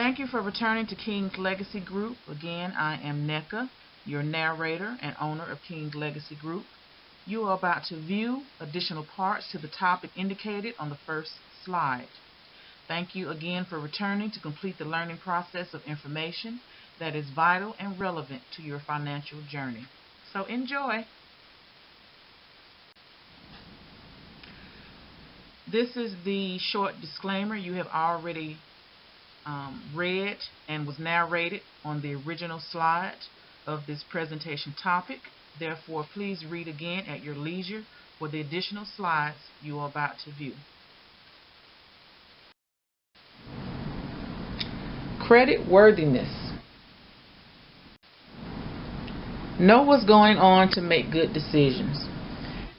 Thank you for returning to King's Legacy Group. Again, I am NECA, your narrator and owner of King's Legacy Group. You are about to view additional parts to the topic indicated on the first slide. Thank you again for returning to complete the learning process of information that is vital and relevant to your financial journey. So enjoy. This is the short disclaimer you have already read and was narrated on the original slide of this presentation topic. Therefore, please read again at your leisure for the additional slides you are about to view. Credit worthiness. Know what's going on to make good decisions.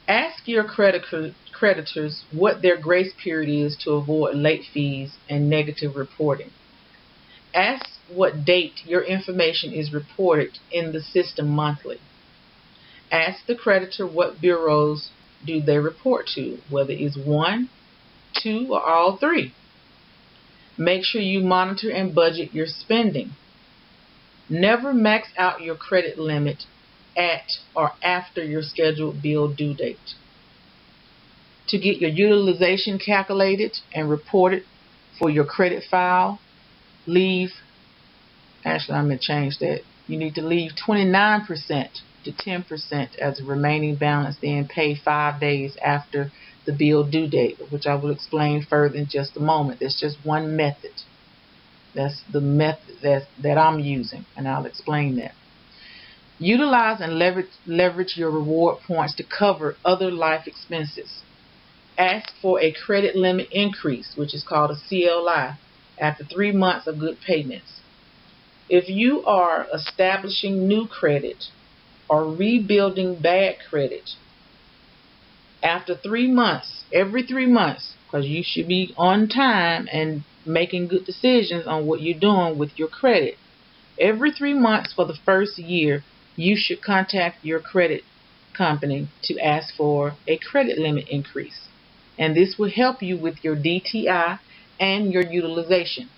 Ask your creditors what their grace period is to avoid late fees and negative reporting. Ask what date your information is reported in the system monthly. Ask the creditor what bureaus do they report to, whether it's 1, 2, or all 3. Make sure you monitor and budget your spending. Never max out your credit limit at or after your scheduled bill due date. To get your utilization calculated and reported for your credit file, I'm going to change that. You need to leave 29% to 10% as a remaining balance, then pay 5 days after the bill due date, which I will explain further in just a moment. That's just one method. That's the method that I'm using, and I'll explain that. Utilize and leverage your reward points to cover other life expenses. Ask for a credit limit increase, which is called a CLI, after 3 months of good payments. If you are establishing new credit or rebuilding bad credit, after 3 months, every 3 months, because you should be on time and making good decisions on what you're doing with your credit, every 3 months for the first year, you should contact your credit company to ask for a credit limit increase. And this will help you with your DTI and your utilization.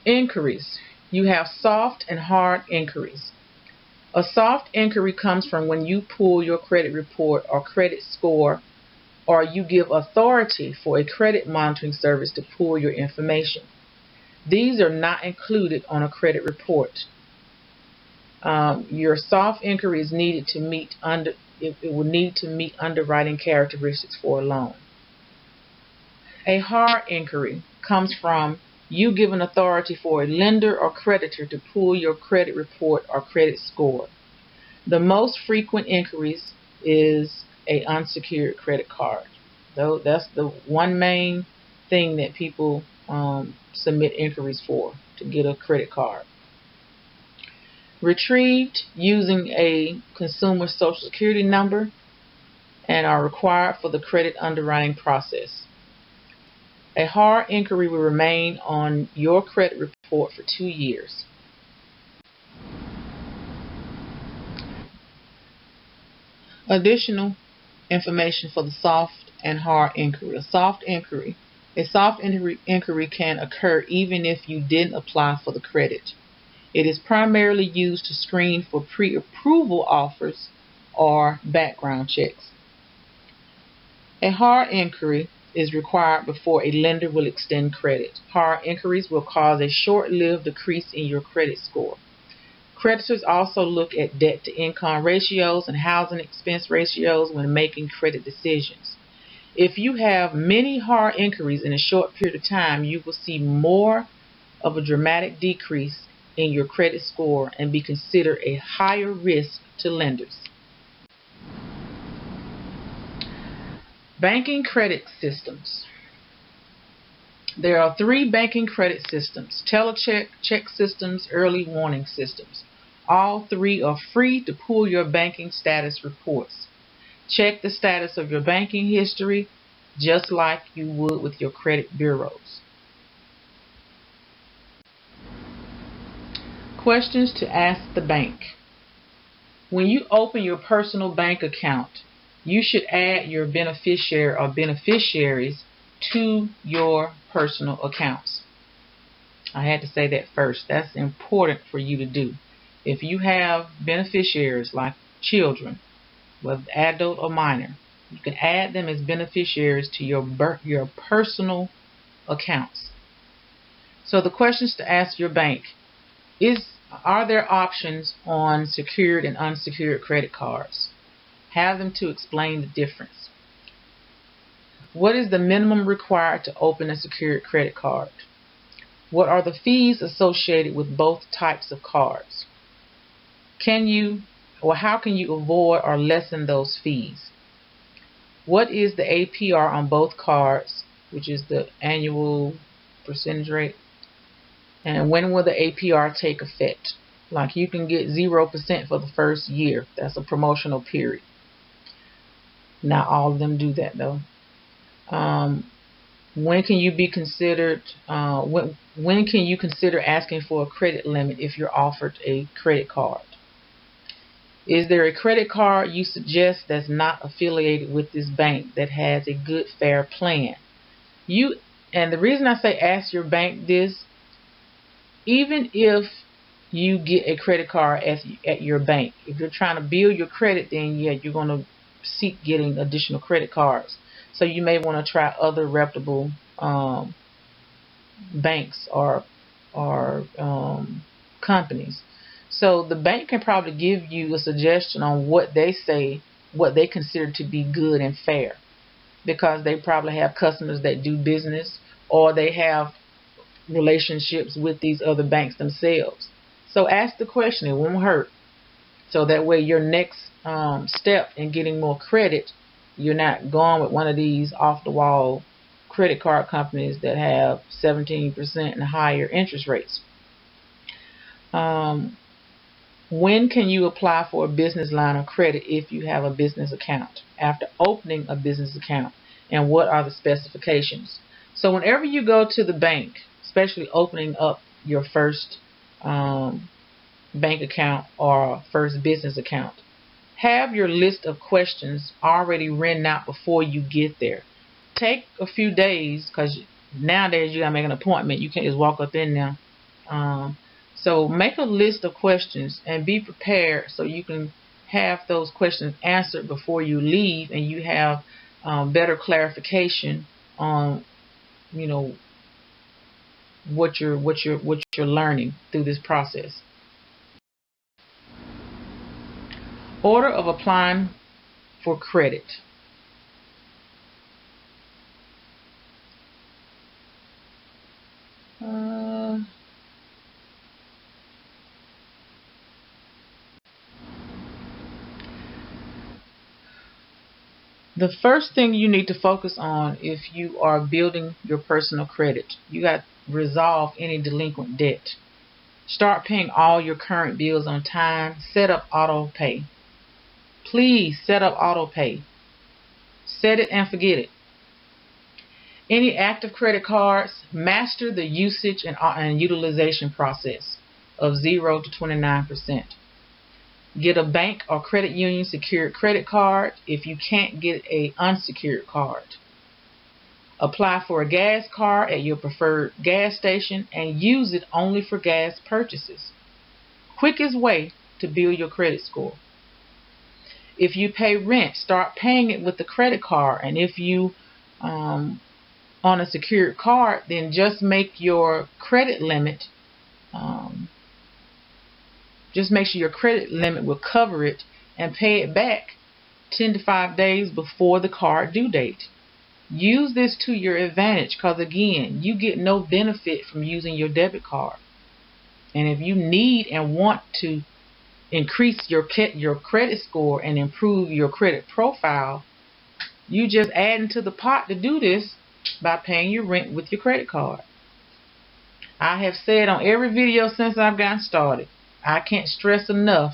Inquiries. You have soft and hard inquiries. A soft inquiry comes from when you pull your credit report or credit score, or you give authority for a credit monitoring service to pull your information. These are not included on a credit report. Your soft inquiry is needed to meet it will need to meet underwriting characteristics for a loan. A hard inquiry comes from you giving authority for a lender or creditor to pull your credit report or credit score. The most frequent inquiries is an unsecured credit card. Though that's the one main thing that people submit inquiries for, to get a credit card. Retrieved using a consumer social security number and are required for the credit underwriting process. A hard inquiry will remain on your credit report for 2 years. Additional information for the soft and hard inquiry. A soft inquiry can occur even if you didn't apply for the credit. It is primarily used to screen for pre-approval offers or background checks. A hard inquiry is required before a lender will extend credit. Hard inquiries will cause a short-lived decrease in your credit score. Creditors also look at debt-to-income ratios and housing expense ratios when making credit decisions. If you have many hard inquiries in a short period of time, you will see more of a dramatic decrease in your credit score and be considered a higher risk to lenders. Banking credit systems. There are 3 banking credit systems: telecheck, check systems, early warning systems. All 3 are free to pull your banking status reports. Check the status of your banking history just like you would with your credit bureaus. Questions to ask the bank. When you open your personal bank account, you should add your beneficiary or beneficiaries to your personal accounts. I had to say that first. That's important for you to do. If you have beneficiaries like children, whether adult or minor, you can add them as beneficiaries to your personal accounts. So the questions to ask your bank are there options on secured and unsecured credit cards? Have them to explain the difference. What is the minimum required to open a secured credit card? What are the fees associated with both types of cards? How can you avoid or lessen those fees? What is the APR on both cards, which is the annual percentage rate? And when will the APR take effect? Like, you can get 0% for the first year. That's a promotional period. Not all of them do that though. When can you be considered? When can you consider asking for a credit limit if you're offered a credit card? Is there a credit card you suggest that's not affiliated with this bank that has a good, fair plan? And the reason I say ask your bank this, even if you get a credit card at your bank, if you're trying to build your credit, then yeah, you're going to seek getting additional credit cards. So you may want to try other reputable banks or companies. So the bank can probably give you a suggestion on what they consider to be good and fair, because they probably have customers that do business, or they have relationships with these other banks themselves. So ask the question, it won't hurt. So that way your next step in getting more credit, you're not going with one of these off-the-wall credit card companies that have 17% and higher interest rates. When can you apply for a business line of credit if you have a business account? After opening a business account, and what are the specifications? So whenever you go to the bank, especially opening up your first bank account or first business account, have your list of questions already written out before you get there. Take a few days, because nowadays you gotta make an appointment. You can't just walk up in there. So make a list of questions and be prepared so you can have those questions answered before you leave, and you have better clarification on what you're learning through this process. Order of applying for credit. The first thing you need to focus on if you are building your personal credit, you got to resolve any delinquent debt. Start paying all your current bills on time. Set up auto pay. Please set up auto pay. Set it and forget it. Any active credit cards, master the usage and utilization process of 0 to 29%. Get a bank or credit union secured credit card if you can't get an unsecured card. Apply for a gas card at your preferred gas station and use it only for gas purchases. Quickest way to build your credit score. If you pay rent, start paying it with the credit card. And if you on a secured card, then just make your credit limit just make sure your credit limit will cover it, and pay it back 10 to 5 days before the card due date. Use this to your advantage, because again, you get no benefit from using your debit card. And if you need and want to increase your credit score and improve your credit profile, you just add into the pot to do this by paying your rent with your credit card. I have said on every video since I've gotten started, I can't stress enough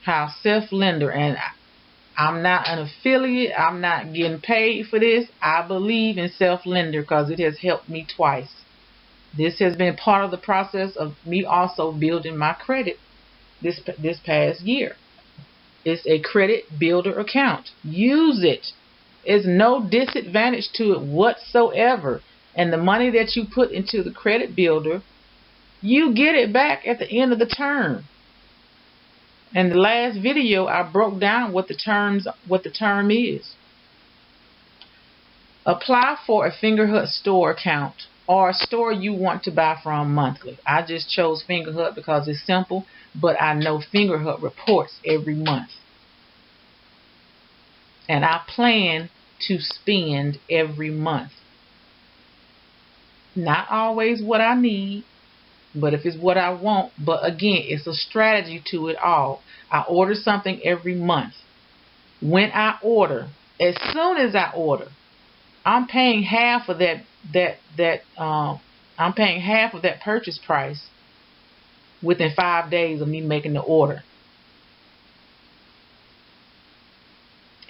how self-lender, and I'm not an affiliate, I'm not getting paid for this. I believe in self-lender because it has helped me twice. This has been part of the process of me also building my credit this past year. It's a credit builder account. Use it. There's no disadvantage to it whatsoever. And the money that you put into the credit builder, you get it back at the end of the term. In the last video, I broke down what the term is. Apply for a Fingerhut store account or a store you want to buy from monthly. I just chose Fingerhut because it's simple, but I know Fingerhut reports every month. And I plan to spend every month. Not always what I need, but if it's what I want. But again, it's a strategy to it all. I order something every month. When I order, as soon as I order, I'm paying half of I'm paying half of that purchase price within 5 days of me making the order.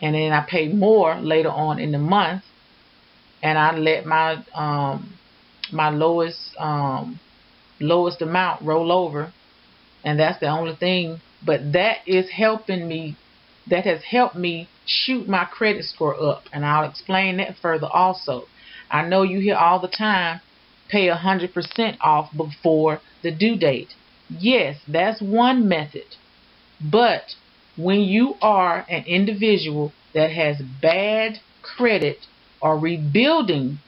And then I pay more later on in the month, and I let my my lowest amount roll over, and that's the only thing. But that is helping me. That has helped me shoot my credit score up, and I'll explain that further also. I know you hear all the time, pay 100% off before the due date. Yes, that's one method. But when you are an individual that has bad credit or rebuilding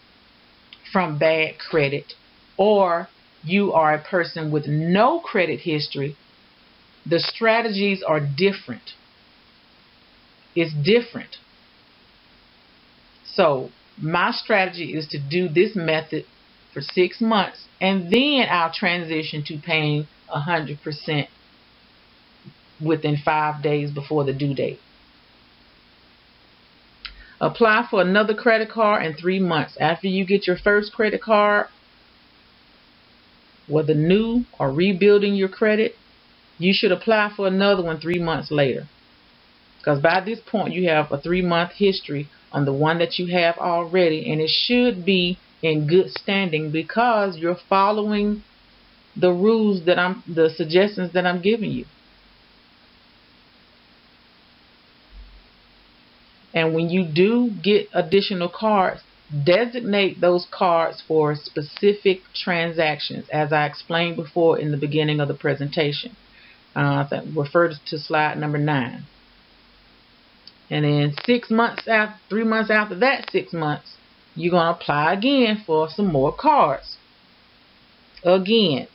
from bad credit, or you are a person with no credit history, the strategies are different. It's different. So my strategy is to do this method for 6 months, and then I'll transition to paying 100% within 5 days before the due date. Apply for another credit card in 3 months. After you get your first credit card, whether new or rebuilding your credit, you should apply for another one 3 months later. Because by this point, you have a 3-month history on the one that you have already, and it should be in good standing because you're following the rules the suggestions that I'm giving you. And when you do get additional cards, designate those cards for specific transactions, as I explained before in the beginning of the presentation. Refer to slide number 9. And then 3 months after that 6 months, you're going to apply again for some more cards. Again,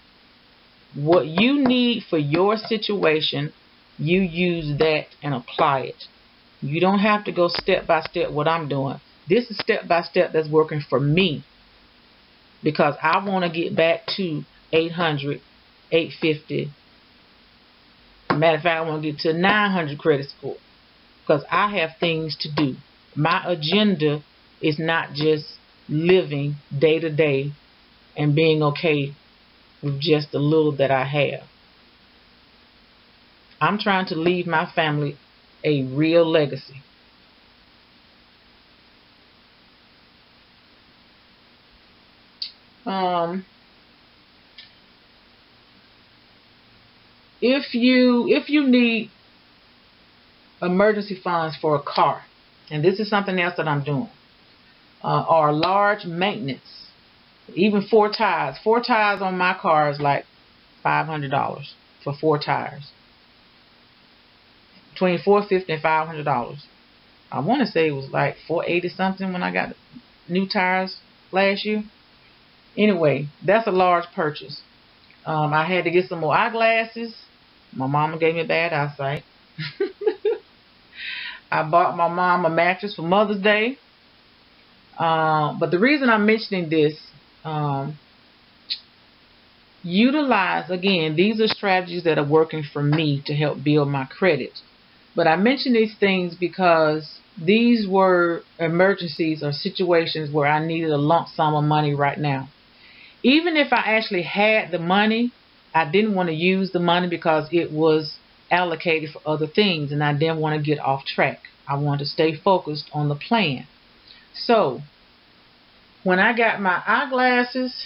what you need for your situation, you use that and apply it. You don't have to go step by step what I'm doing. This is step by step that's working for me, because I want to get back to 800, 850. Matter of fact, I want to get to 900 credit score, because I have things to do. My agenda is not just living day to day and being okay with just the little that I have. I'm trying to leave my family a real legacy. If you need emergency funds for a car, and this is something else that I'm doing, or large maintenance, even 4 tires. 4 tires on my car is like $500 for 4 tires. Between $450 and $500. I want to say it was like $480 something when I got new tires last year. Anyway, that's a large purchase. I had to get some more eyeglasses. My mama gave me bad eyesight. I bought my mom a mattress for Mother's Day. But the reason I'm mentioning this, utilize, again, these are strategies that are working for me to help build my credit. But I mention these things because these were emergencies or situations where I needed a lump sum of money right now. Even if I actually had the money, I didn't want to use the money because it was allocated for other things, and I didn't want to get off track. I wanted to stay focused on the plan. So when I got my eyeglasses,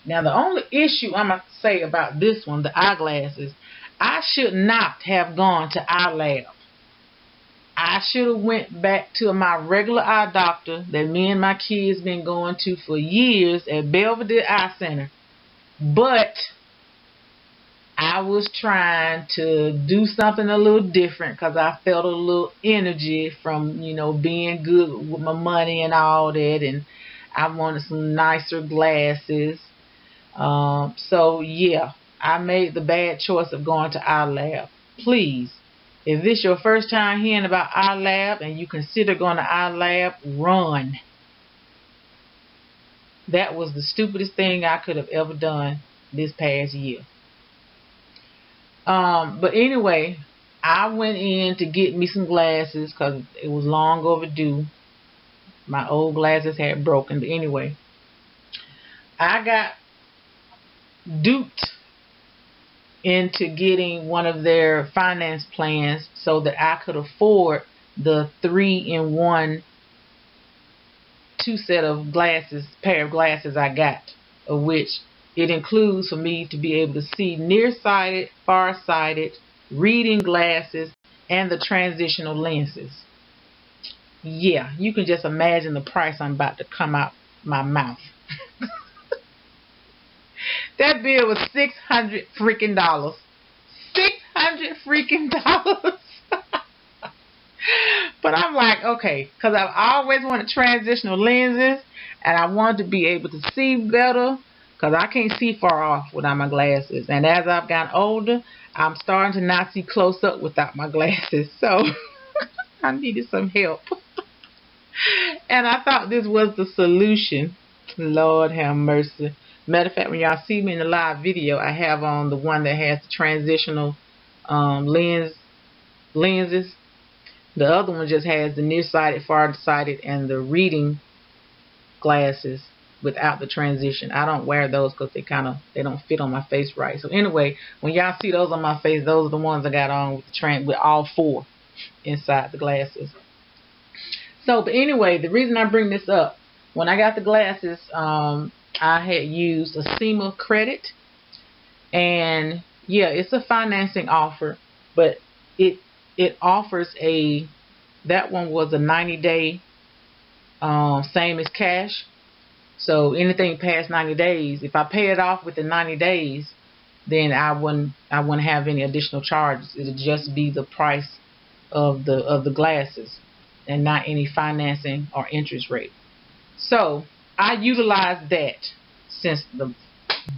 now the only issue I'm going to say about this one, the eyeglasses, I should not have gone to eye lab. I should have went back to my regular eye doctor that me and my kids been going to for years at Belvedere Eye Center. But I was trying to do something a little different because I felt a little energy from, being good with my money and all that. And I wanted some nicer glasses. So, yeah, I made the bad choice of going to Eye Lab. Please, if this your first time hearing about Eye Lab and you consider going to Eye Lab, run. That was the stupidest thing I could have ever done this past year. But anyway, I went in to get me some glasses because it was long overdue. My old glasses had broken. But anyway, I got duped into getting one of their finance plans so that I could afford the 3-in-1 pair of glasses I got, of which it includes for me to be able to see nearsighted, farsighted, reading glasses, and the transitional lenses. Yeah, you can just imagine the price I'm about to come out my mouth. That bill was $600 freaking dollars. $600 freaking dollars. But I'm like, okay, because I've always wanted transitional lenses, and I wanted to be able to see better, because I can't see far off without my glasses. And as I've gotten older, I'm starting to not see close up without my glasses. So I needed some help. And I thought this was the solution. Lord have mercy. Matter of fact, when y'all see me in the live video, I have on the one that has the transitional lenses. The other one just has the nearsighted, farsighted, and the reading glasses without the transition. I don't wear those because they don't fit on my face right. So anyway, when y'all see those on my face, those are the ones I got on with all four inside the glasses. So, but anyway, the reason I bring this up, when I got the glasses, I had used a SEMA credit, and yeah, it's a financing offer, but it offers that one was a 90-day, same as cash. So anything past 90 days, if I pay it off within 90 days, then I wouldn't have any additional charges. It'd just be the price of the glasses and not any financing or interest rate. So I utilized that. Since the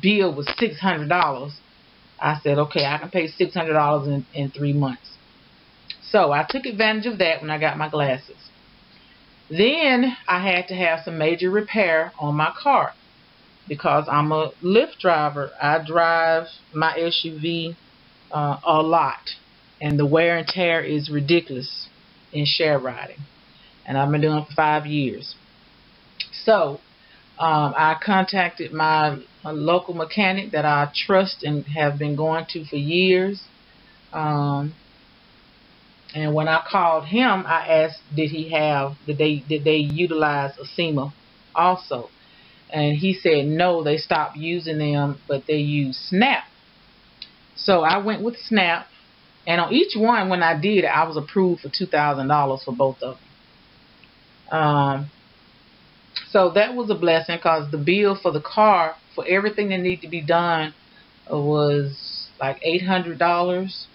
bill was $600, I said, okay, I can pay $600 in 3 months. So I took advantage of that when I got my glasses. Then I had to have some major repair on my car because I'm a Lyft driver. I drive my SUV a lot, and the wear and tear is ridiculous in share riding, and I've been doing it for 5 years. So I contacted my local mechanic that I trust and have been going to for years. And when I called him, I asked, did they utilize a SEMA also? And he said no, they stopped using them, but they use Snap. So I went with Snap, and on each one, when I did it, I was approved for $2,000 for both of them. So that was a blessing because the bill for the car, for everything that needed to be done, was like $800.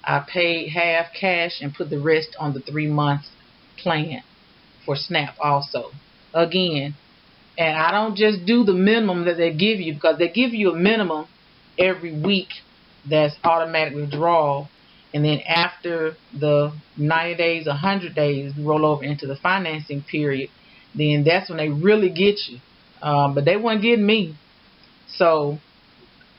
I paid half cash and put the rest on the 3-month plan for Snap also. Again, and I don't just do the minimum that they give you, because they give you a minimum every week that's automatic withdrawal. And then after the 90 days, 100 days, roll over into the financing period, then that's when they really get you. But they weren't getting me. So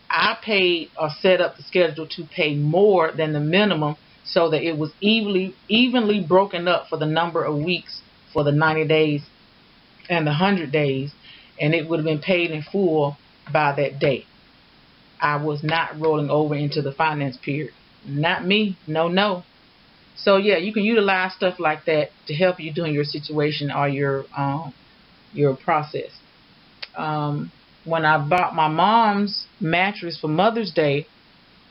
I paid or set up the schedule to pay more than the minimum so that it was evenly broken up for the number of weeks for the 90 days and the 100 days, and it would have been paid in full by that day. I was not rolling over into the finance period. Not me. No. So yeah, you can utilize stuff like that to help you during your situation or your process. When I bought my mom's mattress for Mother's Day,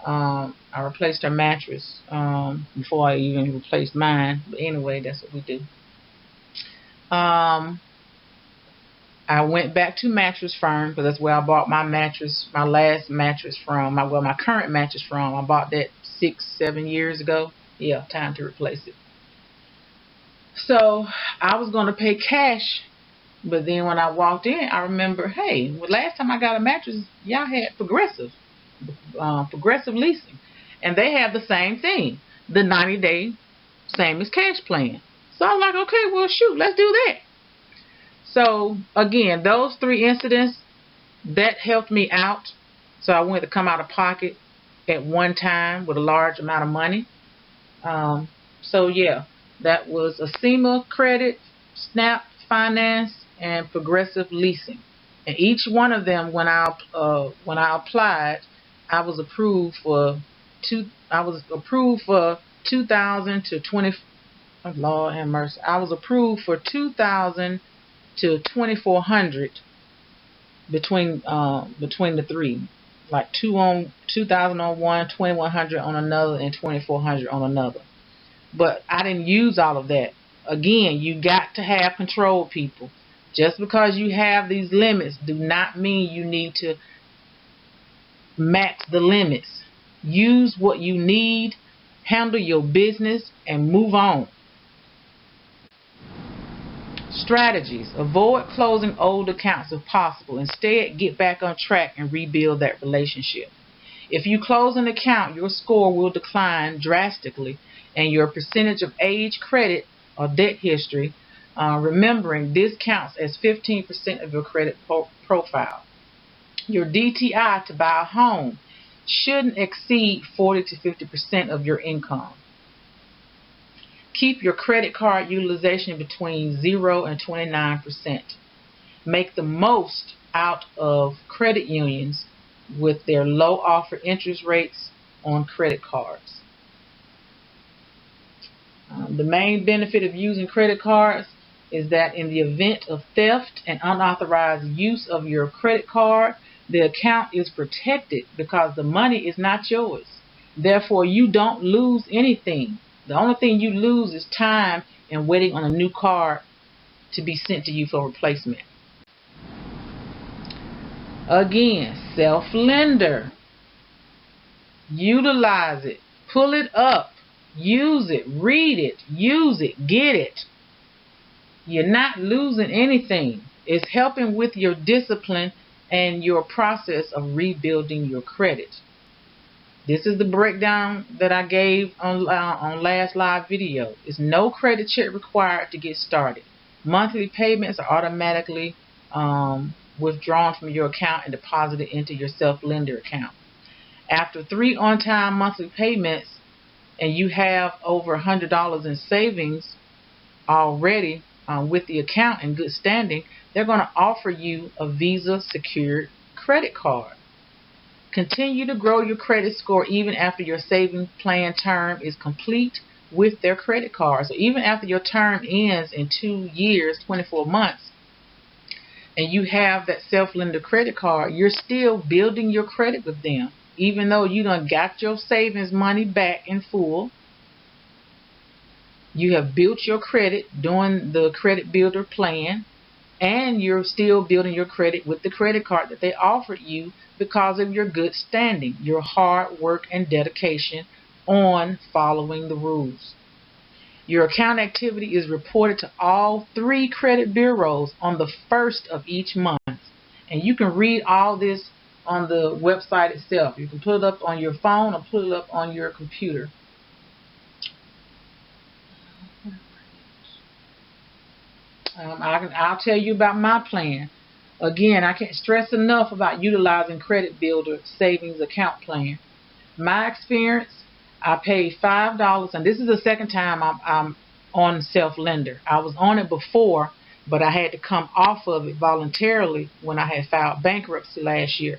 I replaced her mattress before I even replaced mine. But anyway, that's what we do. I went back to Mattress Firm because that's where I bought my mattress, my last mattress from. My current mattress from. I bought that 6-7 years ago. Yeah, time to replace it. So I was going to pay cash, but then when I walked in, I remember, hey, well, last time I got a mattress, y'all had Progressive leasing, and they have the same thing, the 90-day same as cash plan. So I was like, okay, well, shoot, let's do that. So again, those 3 incidents that helped me out. So I went to come out of pocket at one time with a large amount of money. So yeah, that was Acima Credit, Snap Finance, and Progressive Leasing. And each one of them, when I applied, I was approved for $2,000 to 20. Oh, Lord have mercy. I was approved for $2,000 to $2,400 between the 3, like 2,000 on one, 2,100 on another, and 2,400 on another. But I didn't use all of that. Again, you got to have control, people. Just because you have these limits do not mean you need to max the limits. Use what you need, handle your business, and move on. Strategies. Avoid closing old accounts if possible. Instead, get back on track and rebuild that relationship. If you close an account, your score will decline drastically, and your percentage of age, credit, or debt history, remembering this counts as 15% of your credit profile. Your DTI to buy a home shouldn't exceed 40 to 50% of your income. Keep your credit card utilization between 0 and 29%. Make the most out of credit unions with their low offer interest rates on credit cards. The main benefit of using credit cards is that in the event of theft and unauthorized use of your credit card, the account is protected because the money is not yours. Therefore, you don't lose anything. The only thing you lose is time and waiting on a new card to be sent to you for replacement. Again, self-lender. Utilize it. Pull it up. Use it. Read it. Use it. Get it. You're not losing anything. It's helping with your discipline and your process of rebuilding your credit. This is the breakdown that I gave on last live video. It's no credit check required to get started. Monthly payments are automatically withdrawn from your account and deposited into your self-lender account. After 3 on-time monthly payments and you have over $100 in savings already with the account in good standing, they're going to offer you a Visa secured credit card. Continue to grow your credit score even after your savings plan term is complete with their credit card. So even after your term ends in 2 years, 24 months, and you have that self-lender credit card, you're still building your credit with them. Even though you done got your savings money back in full, you have built your credit doing the credit builder plan, and you're still building your credit with the credit card that they offered you because of your good standing, your hard work and dedication on following the rules. Your account activity is reported to all 3 credit bureaus on the 1st of each month. And you can read all this on the website itself. You can put it up on your phone or put it up on your computer. I'll tell you about my plan. Again, I can't stress enough about utilizing Credit Builder Savings Account Plan. My experience, I paid $5, and this is the second time I'm on self-lender. I was on it before, but I had to come off of it voluntarily when I had filed bankruptcy last year.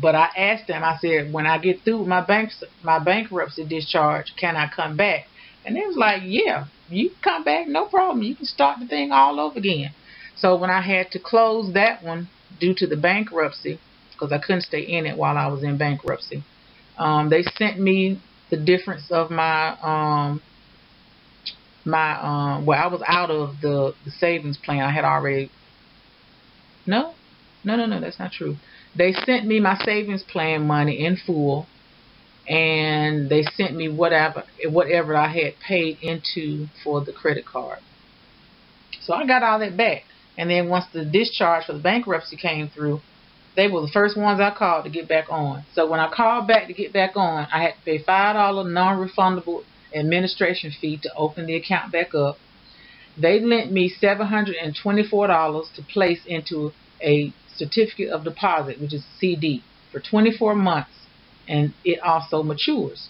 But I asked them, I said, when I get through with my bankruptcy discharge, can I come back? And they was like, yeah, you can come back, no problem. You can start the thing all over again. So when I had to close that one due to the bankruptcy, because I couldn't stay in it while I was in bankruptcy, They sent me the difference of my well, I was out of the savings plan. I had already no, that's not true. They sent me my savings plan money in full, and they sent me whatever I had paid into for the credit card. So I got all that back. And then once the discharge for the bankruptcy came through, they were the first ones I called to get back on. So when I called back to get back on, I had to pay $5 non-refundable administration fee to open the account back up. They lent me $724 to place into a certificate of deposit, which is a CD, for 24 months, and it also matures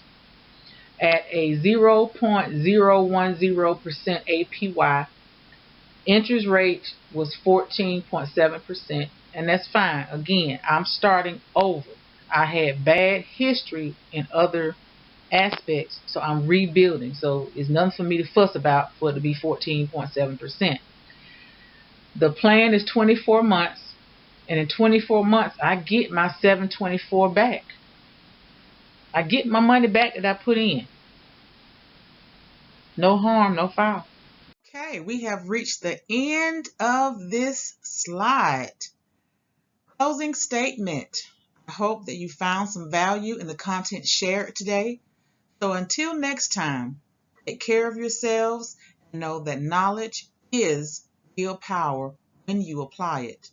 at a 0.010% APY. Interest rate was 14.7%, and that's fine. Again, I'm starting over. I had bad history in other aspects, so I'm rebuilding. So it's nothing for me to fuss about for it to be 14.7%. The plan is 24 months, and in 24 months, I get my 724 back. I get my money back that I put in. No harm, no foul. Okay, we have reached the end of this slide. Closing statement. I hope that you found some value in the content shared today. So until next time, take care of yourselves and know that knowledge is real power when you apply it.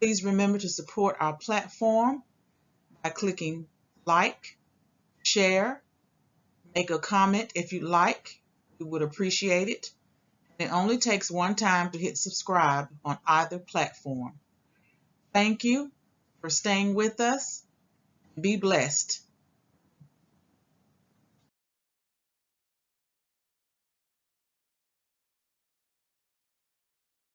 Please remember to support our platform by clicking like, share, make a comment if you like. We would appreciate it. It only takes one time to hit subscribe on either platform. Thank you for staying with us. Be blessed.